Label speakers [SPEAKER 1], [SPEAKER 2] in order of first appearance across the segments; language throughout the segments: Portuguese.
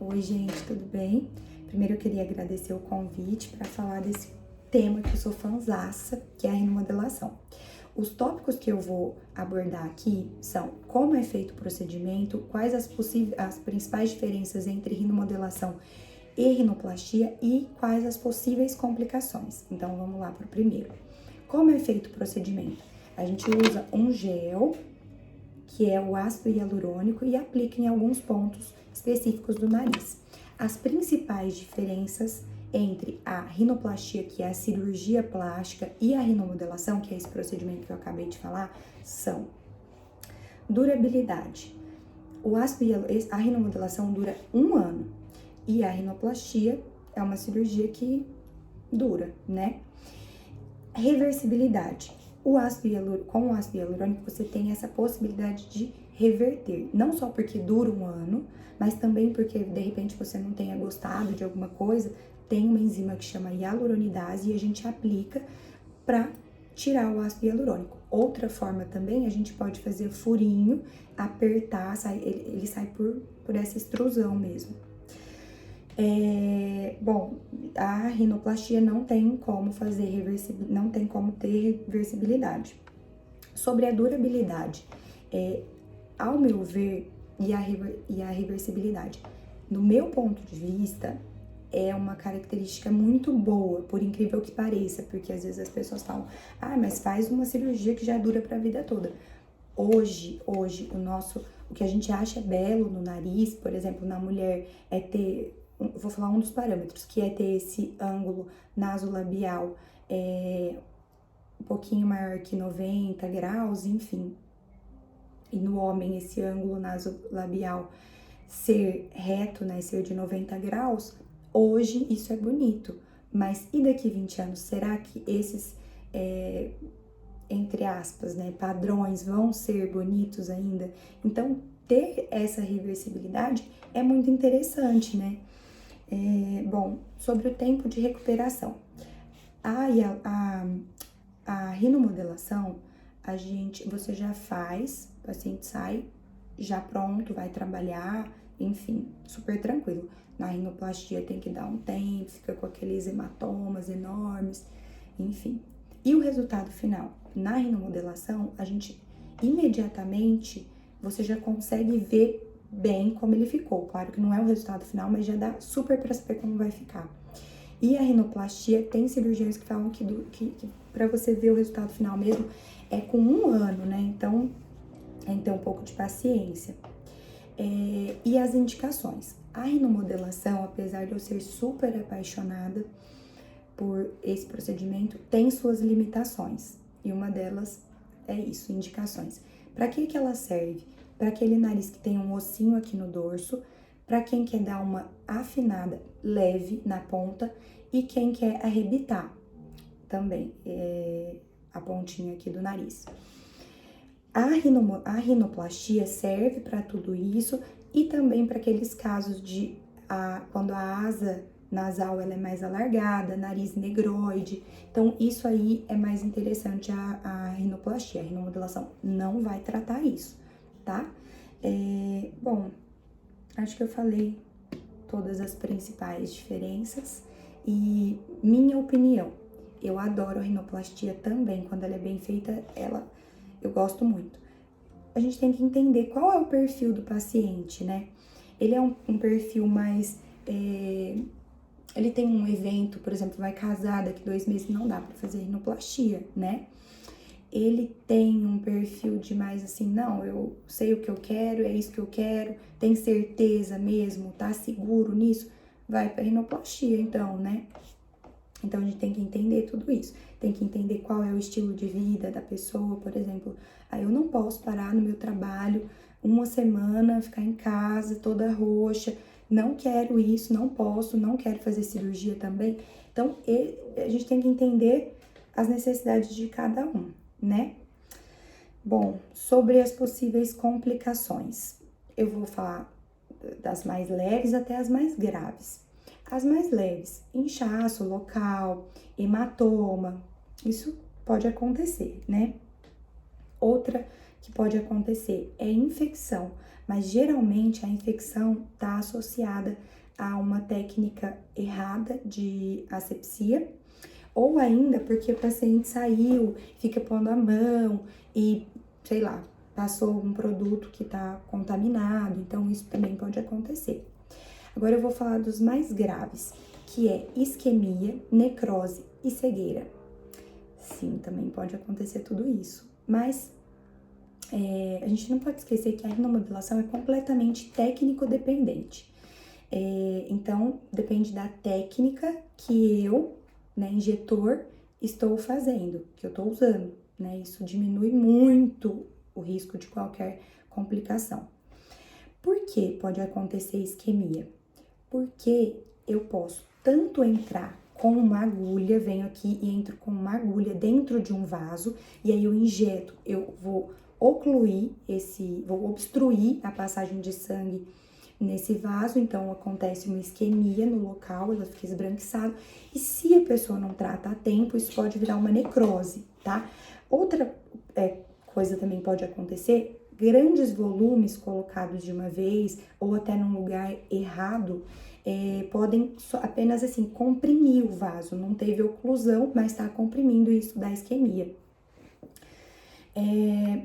[SPEAKER 1] Oi, gente, tudo bem? Primeiro eu queria agradecer o convite para falar desse tema que eu sou fãzaça, que é a rinomodelação. Os tópicos que eu vou abordar aqui são como é feito o procedimento, quais as principais diferenças entre rinomodelação e rinoplastia e quais as possíveis complicações. Então vamos lá para o primeiro. Como é feito o procedimento? A gente usa um gel, que é o ácido hialurônico, e aplica em alguns pontos específicos do nariz. As principais diferenças entre a rinoplastia, que é a cirurgia plástica, e a rinomodelação, que é esse procedimento que eu acabei de falar, são durabilidade. A rinomodelação dura 1 ano e a rinoplastia é uma cirurgia que dura, né? Reversibilidade. Com o ácido hialurônico você tem essa possibilidade de reverter, não só porque dura 1 ano, mas também porque de repente você não tenha gostado de alguma coisa, tem uma enzima que chama hialuronidase e a gente aplica para tirar o ácido hialurônico. Outra forma também, a gente pode fazer furinho, apertar, ele sai por essa extrusão mesmo. Bom, a rinoplastia não tem como não tem como ter reversibilidade. Sobre a durabilidade, ao meu ver, e a reversibilidade, no meu ponto de vista, é uma característica muito boa, por incrível que pareça, porque às vezes as pessoas falam, mas faz uma cirurgia que já dura para a vida toda. Hoje, o que a gente acha belo no nariz, por exemplo, na mulher, é ter, vou falar um dos parâmetros, que é ter esse ângulo nasolabial um pouquinho maior que 90 graus, enfim. E no homem, esse ângulo nasolabial ser reto, né, ser de 90 graus, hoje isso é bonito. Mas e daqui 20 anos, será que esses, entre aspas, né, padrões vão ser bonitos ainda? Então, ter essa reversibilidade é muito interessante, né? Bom, sobre o tempo de recuperação. A rinomodelação, você já faz, o paciente sai já pronto, vai trabalhar, enfim, super tranquilo. Na rinoplastia tem que dar um tempo, fica com aqueles hematomas enormes, enfim. E o resultado final? Na rinomodelação, a gente imediatamente, você já consegue ver bem como ele ficou. Claro que não é o resultado final, mas já dá super pra saber como vai ficar. E a rinoplastia, tem cirurgiões que falam que para você ver o resultado final mesmo é com 1 ano, né? Então, tem que ter um pouco de paciência. E as indicações. A rinomodelação, apesar de eu ser super apaixonada por esse procedimento, tem suas limitações. E uma delas é isso, indicações. Para que ela serve? Para aquele nariz que tem um ossinho aqui no dorso, para quem quer dar uma afinada leve na ponta e quem quer arrebitar também a pontinha aqui do nariz. A rinoplastia serve para tudo isso e também para aqueles casos de quando a asa nasal ela é mais alargada, nariz negroide. Então, isso aí é mais interessante a rinoplastia. A rinomodelação não vai tratar isso, tá? Bom, acho que eu falei todas as principais diferenças e minha opinião. Eu adoro a rinoplastia também, quando ela é bem feita, eu gosto muito. A gente tem que entender qual é o perfil do paciente, né? Ele é um perfil mais... ele tem um evento, por exemplo, vai casar daqui 2 meses, não dá pra fazer rinoplastia, né? Ele tem um perfil de mais assim, não, eu sei o que eu quero, é isso que eu quero, tem certeza mesmo, tá seguro nisso, vai pra rinoplastia então, né? Então, a gente tem que entender tudo isso. Tem que entender qual é o estilo de vida da pessoa, por exemplo. Eu não posso parar no meu trabalho 1 semana, ficar em casa toda roxa. Não quero isso, não posso, não quero fazer cirurgia também. Então, a gente tem que entender as necessidades de cada um, né? Bom, sobre as possíveis complicações. Eu vou falar das mais leves até as mais graves. As mais leves, inchaço local, hematoma, isso pode acontecer, né? Outra que pode acontecer? É infecção, mas geralmente a infecção está associada a uma técnica errada de asepsia, ou ainda porque o paciente saiu, fica pondo a mão e, sei lá, passou um produto que está contaminado, então isso também pode acontecer. Agora eu vou falar dos mais graves, que é isquemia, necrose e cegueira. Sim, também pode acontecer tudo isso, mas a gente não pode esquecer que a rinomodulação é completamente técnico-dependente. Então, depende da técnica que eu, né, injetor, estou fazendo, que eu estou usando, né? Isso diminui muito o risco de qualquer complicação. Por que pode acontecer isquemia? Porque eu posso tanto entrar com uma agulha, venho aqui e entro com uma agulha dentro de um vaso, e aí eu injeto, eu vou ocluir vou obstruir a passagem de sangue nesse vaso, então acontece uma isquemia no local, ela fica esbranquiçada, e se a pessoa não trata a tempo, isso pode virar uma necrose, tá? Outra coisa também pode acontecer, grandes volumes colocados de uma vez, ou até num lugar errado, podem apenas assim comprimir o vaso, não teve oclusão, mas está comprimindo, isso da isquemia.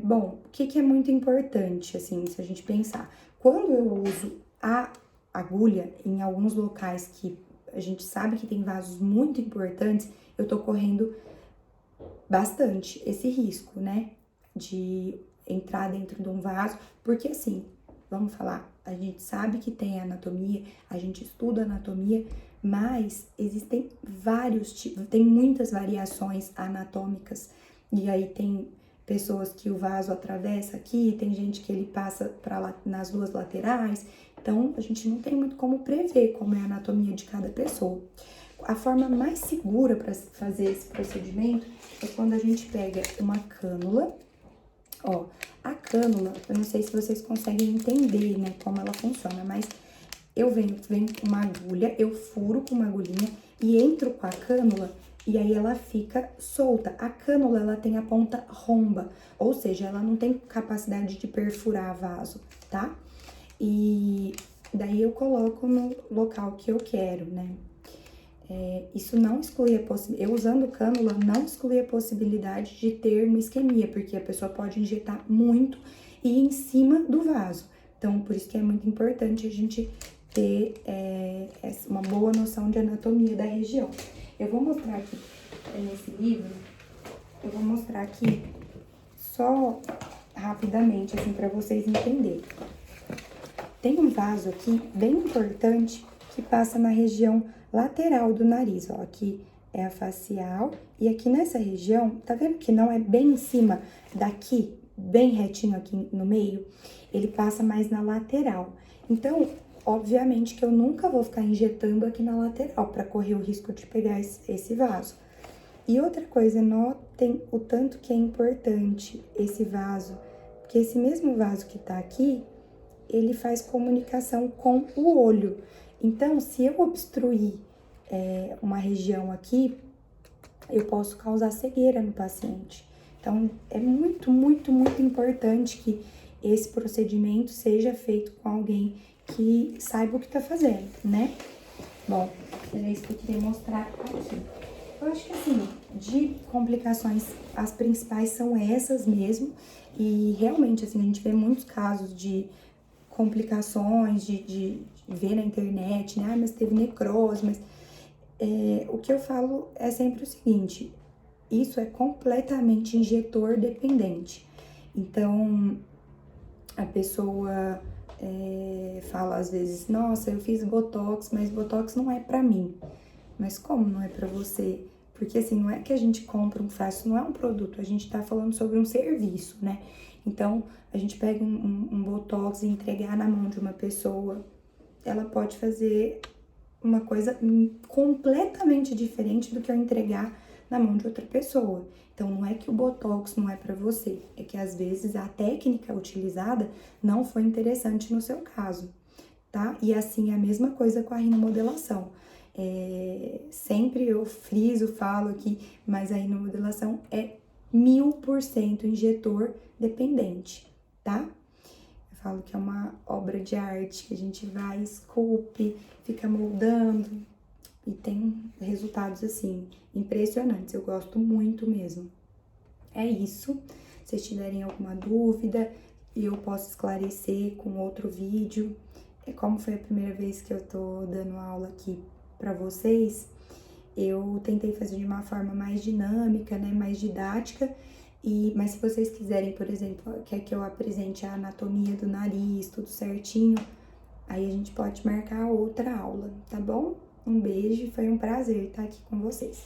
[SPEAKER 1] Bom, o que é muito importante, assim, se a gente pensar? Quando eu uso a agulha em alguns locais que a gente sabe que tem vasos muito importantes, eu tô correndo bastante esse risco, né? De entrar dentro de um vaso, porque assim, vamos falar, a gente sabe que tem anatomia, a gente estuda anatomia, mas existem vários tipos, tem muitas variações anatômicas, e aí tem pessoas que o vaso atravessa aqui, tem gente que ele passa nas duas laterais, então a gente não tem muito como prever como é a anatomia de cada pessoa. A forma mais segura para fazer esse procedimento é quando a gente pega uma cânula. Ó, a cânula, eu não sei se vocês conseguem entender, né, como ela funciona, mas eu venho com uma agulha, eu furo com uma agulhinha e entro com a cânula e aí ela fica solta. A cânula, ela tem a ponta romba, ou seja, ela não tem capacidade de perfurar vaso, tá? E daí eu coloco no local que eu quero, né? Isso não exclui a possibilidade, eu usando cânula, não exclui a possibilidade de ter uma isquemia, porque a pessoa pode injetar muito e em cima do vaso. Então, por isso que é muito importante a gente ter uma boa noção de anatomia da região. Eu vou mostrar aqui nesse livro, eu vou mostrar aqui só rapidamente, assim, para vocês entenderem. Tem um vaso aqui bem importante que passa na região lateral do nariz, ó, aqui é a facial, e aqui nessa região, tá vendo que não é bem em cima daqui, bem retinho aqui no meio? Ele passa mais na lateral. Então, obviamente que eu nunca vou ficar injetando aqui na lateral, para correr o risco de pegar esse vaso. E outra coisa, notem o tanto que é importante esse vaso, porque esse mesmo vaso que tá aqui, ele faz comunicação com o olho. Então, se eu obstruir uma região aqui, eu posso causar cegueira no paciente. Então, é muito, muito, muito importante que esse procedimento seja feito com alguém que saiba o que tá fazendo, né? Bom, era isso que eu queria mostrar aqui. Eu acho que, assim, de complicações, as principais são essas mesmo. E, realmente, assim, a gente vê muitos casos de complicações, de ver na internet, né? Mas teve necrose, mas o que eu falo é sempre o seguinte, isso é completamente injetor dependente. Então, a pessoa fala às vezes, nossa, eu fiz Botox, mas Botox não é pra mim. Mas como não é pra você? Porque assim, não é que a gente compra um frasco, não é um produto, a gente tá falando sobre um serviço, né? Então, a gente pega um Botox e entregar na mão de uma pessoa, ela pode fazer uma coisa completamente diferente do que eu entregar na mão de outra pessoa. Então, não é que o Botox não é para você, é que às vezes a técnica utilizada não foi interessante no seu caso, tá? E assim, é a mesma coisa com a rinomodelação. Sempre eu friso, falo aqui, mas a rinomodelação é 1000% injetor dependente, tá? Eu falo que é uma obra de arte, que a gente vai, esculpe, fica moldando e tem resultados, assim, impressionantes. Eu gosto muito mesmo. É isso. Se vocês tiverem alguma dúvida, eu posso esclarecer com outro vídeo. Como foi a primeira vez que eu tô dando aula aqui pra vocês, eu tentei fazer de uma forma mais dinâmica, né, mais didática. Mas se vocês quiserem, por exemplo, quer que eu apresente a anatomia do nariz, tudo certinho, aí a gente pode marcar outra aula, tá bom? Um beijo, foi um prazer estar aqui com vocês.